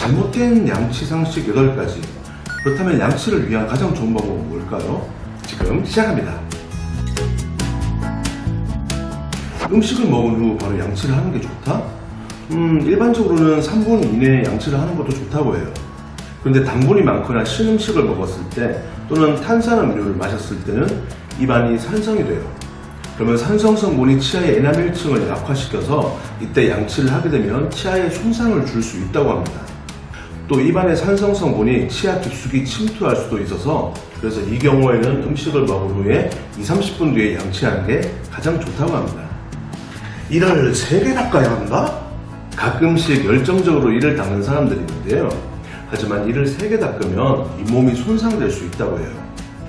잘못된 양치 상식 8가지. 그렇다면 양치를 위한 가장 좋은 방법은 뭘까요? 지금 시작합니다. 음식을 먹은 후 바로 양치를 하는 게 좋다? 일반적으로는 3분 이내에 양치를 하는 것도 좋다고 해요. 그런데 당분이 많거나 신 음식을 먹었을 때 또는 탄산음료를 마셨을 때는 입안이 산성이 돼요. 그러면 산성 성분이 치아의 에나멜층을 약화시켜서 이때 양치를 하게 되면 치아에 손상을 줄 수 있다고 합니다. 또 입안의 산성 성분이 치아 깊숙이 침투할 수도 있어서 그래서 이 경우에는 음식을 먹은 후에 20-30분 뒤에 양치하는 게 가장 좋다고 합니다. 이를 3개 닦아야 한다? 가끔씩 열정적으로 이를 닦는 사람들이 있는데요. 하지만 이를 3개 닦으면 잇몸이 손상될 수 있다고 해요.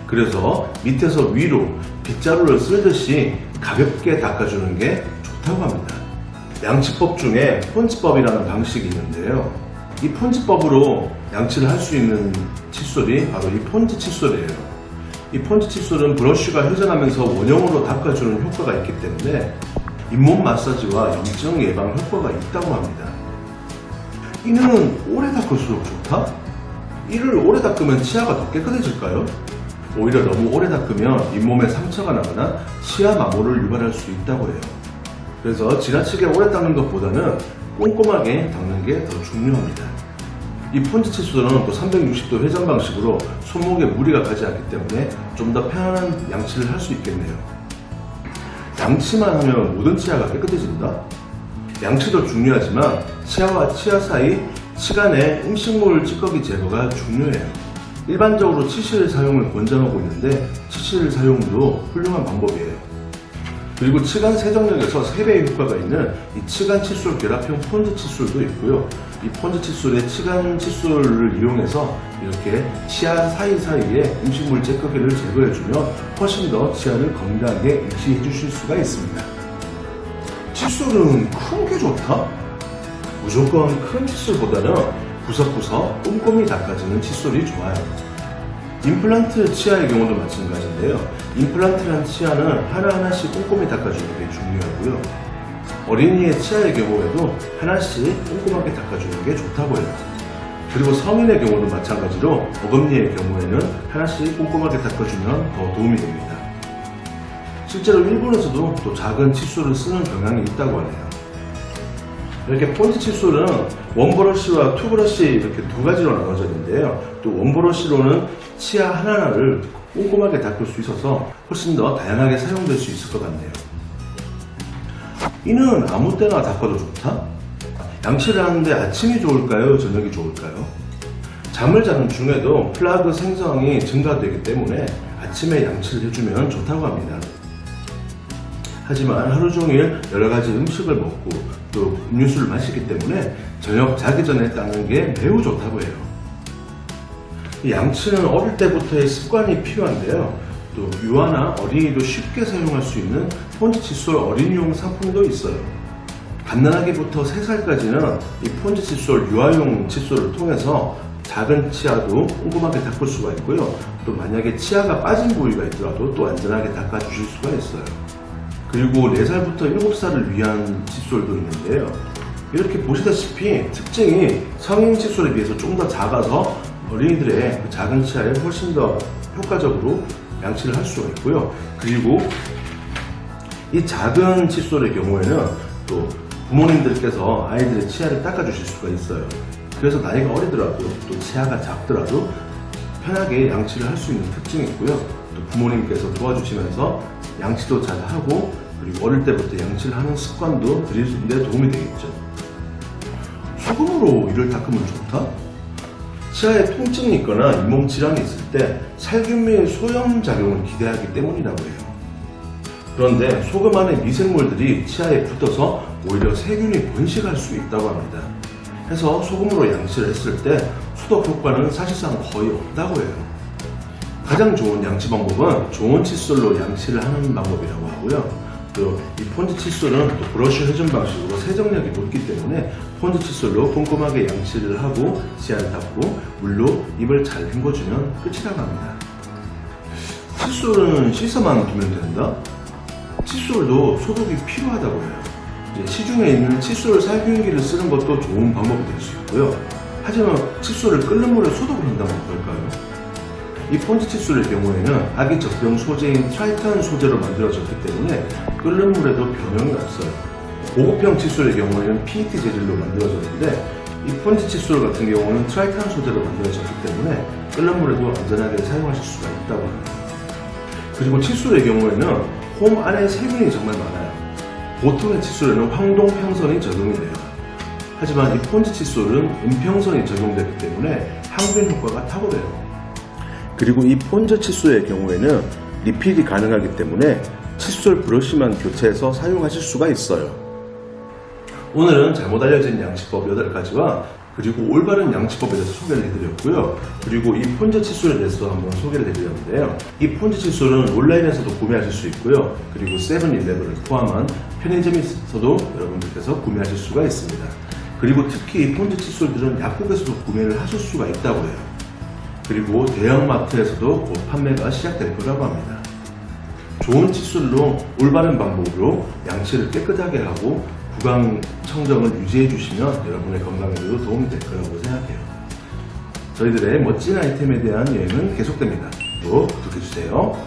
그래서 밑에서 위로 빗자루를 쓸듯이 가볍게 닦아주는 게 좋다고 합니다. 양치법 중에 폰지법이라는 방식이 있는데요. 이 폰지법으로 양치를 할 수 있는 칫솔이 바로 이 폰지 칫솔이에요. 이 폰지 칫솔은 브러쉬가 회전하면서 원형으로 닦아주는 효과가 있기 때문에 잇몸 마사지와 염증 예방 효과가 있다고 합니다. 이는 오래 닦을수록 좋다? 이를 오래 닦으면 치아가 더 깨끗해질까요? 오히려 너무 오래 닦으면 잇몸에 상처가 나거나 치아 마모를 유발할 수 있다고 해요. 그래서 지나치게 오래 닦는 것보다는 꼼꼼하게 닦는 게 더 중요합니다. 이 폰지 칫솔은 또 360도 회전 방식으로 손목에 무리가 가지 않기 때문에 좀 더 편안한 양치를 할 수 있겠네요. 양치만 하면 모든 치아가 깨끗해진다? 양치도 중요하지만 치아와 치아 사이 치간의 음식물 찌꺼기 제거가 중요해요. 일반적으로 치실 사용을 권장하고 있는데 치실 사용도 훌륭한 방법이에요. 그리고 치간 세정력에서 3배의 효과가 있는 이 치간 칫솔 결합형 폰지 칫솔도 있고요. 이 폰지 칫솔의 치간 칫솔을 이용해서 이렇게 치아 사이사이에 음식물 찌꺼기를 제거해주면 훨씬 더 치아를 건강하게 유지해 주실 수가 있습니다. 칫솔은 큰 게 좋다? 무조건 큰 칫솔보다는 구석구석 꼼꼼히 닦아주는 칫솔이 좋아요. 임플란트 치아의 경우도 마찬가지인데요. 임플란트란 치아는 하나하나씩 꼼꼼히 닦아주는 게 중요하고요. 어린이의 치아의 경우에도 하나씩 꼼꼼하게 닦아주는 게 좋다고 해요. 그리고 성인의 경우도 마찬가지로 어금니의 경우에는 하나씩 꼼꼼하게 닦아주면 더 도움이 됩니다. 실제로 일본에서도 또 작은 칫솔을 쓰는 경향이 있다고 하네요. 이렇게 폰지 칫솔은 원브러쉬와 투브러쉬 이렇게 2가지로 나눠져 있는데요. 또 원브러쉬로는 치아 하나하나를 꼼꼼하게 닦을 수 있어서 훨씬 더 다양하게 사용될 수 있을 것 같네요. 이는 아무 때나 닦아도 좋다? 양치를 하는데 아침이 좋을까요? 저녁이 좋을까요? 잠을 자는 중에도 플라그 생성이 증가되기 때문에 아침에 양치를 해주면 좋다고 합니다. 하지만 하루 종일 여러 가지 음식을 먹고 또 음료수를 마시기 때문에 저녁 자기 전에 닦는 게 매우 좋다고 해요. 이 양치는 어릴 때부터의 습관이 필요한데요. 또 유아나 어린이도 쉽게 사용할 수 있는 폰지 칫솔 어린이용 상품도 있어요. 갓난아기부터 3살까지는 이 폰지 칫솔 유아용 칫솔을 통해서 작은 치아도 꼼꼼하게 닦을 수가 있고요. 또 만약에 치아가 빠진 부위가 있더라도 또 안전하게 닦아주실 수가 있어요. 그리고 4살부터 7살을 위한 칫솔도 있는데요. 이렇게 보시다시피 특징이 성인 칫솔에 비해서 좀 더 작아서 어린이들의 그 작은 치아에 훨씬 더 효과적으로 양치를 할 수가 있고요. 그리고 이 작은 칫솔의 경우에는 또 부모님들께서 아이들의 치아를 닦아주실 수가 있어요. 그래서 나이가 어리더라도 또 치아가 작더라도 편하게 양치를 할 수 있는 특징이 있고요. 또 부모님께서 도와주시면서 양치도 잘 하고 그리고 어릴 때부터 양치를 하는 습관도 들이는데 도움이 되겠죠. 소금으로 이를 닦으면 좋다? 치아에 통증이 있거나 잇몸 질환이 있을 때 살균 소염 작용을 기대하기 때문이라고 해요. 그런데 소금 안의 미생물들이 치아에 붙어서 오히려 세균이 번식할 수 있다고 합니다. 해서 소금으로 양치를 했을 때 소독 효과는 사실상 거의 없다고 해요. 가장 좋은 양치 방법은 좋은 칫솔로 양치를 하는 방법이라고 하고요. 또 이 폰지 칫솔은 또 브러쉬 회전 방식으로 세정력이 높기 때문에 폰지 칫솔로 꼼꼼하게 양치를 하고 치아를 닦고 물로 입을 잘 헹궈주면 끝이라고 합니다. 칫솔은 씻어만 두면 된다? 칫솔도 소독이 필요하다고 해요. 시중에 있는 칫솔 살균기를 쓰는 것도 좋은 방법이 될 수 있고요. 하지만 칫솔을 끓는 물에 소독을 한다면 어떨까요? 이 폰즈 칫솔의 경우에는 아기 젖병 소재인 트라이탄 소재로 만들어졌기 때문에 끓는 물에도 변형이 없어요. 고급형 칫솔의 경우에는 PET 재질로 만들어졌는데 이 폰즈 칫솔 같은 경우는 트라이탄 소재로 만들어졌기 때문에 끓는 물에도 안전하게 사용하실 수가 있다고 합니다. 그리고 칫솔의 경우에는 홈 안에 세균이 정말 많아요. 보통의 칫솔에는 황동평선이 적용이 돼요. 하지만 이 폰즈 칫솔은 은평선이 적용되기 때문에 항균 효과가 탁월해요. 그리고 이 폰즈 칫솔의 경우에는 리필이 가능하기 때문에 칫솔 브러쉬만 교체해서 사용하실 수가 있어요. 오늘은 잘못 알려진 양치법 8가지와 그리고 올바른 양치법에 대해서 소개를 해드렸고요. 그리고 이 폰즈 칫솔에 대해서 한번 소개를 해드렸는데요. 이 폰즈 칫솔은 온라인에서도 구매하실 수 있고요. 그리고 세븐일레븐을 포함한 편의점에서도 여러분들께서 구매하실 수가 있습니다. 그리고 특히 이 폰즈 칫솔들은 약국에서도 구매를 하실 수가 있다고 해요. 그리고 대형마트에서도 곧 판매가 시작될 거라고 합니다. 좋은 칫솔로 올바른 방법으로 양치를 깨끗하게 하고 구강 청정을 유지해 주시면 여러분의 건강에도 도움이 될 거라고 생각해요. 저희들의 멋진 아이템에 대한 여행은 계속됩니다. 또 구독해 주세요.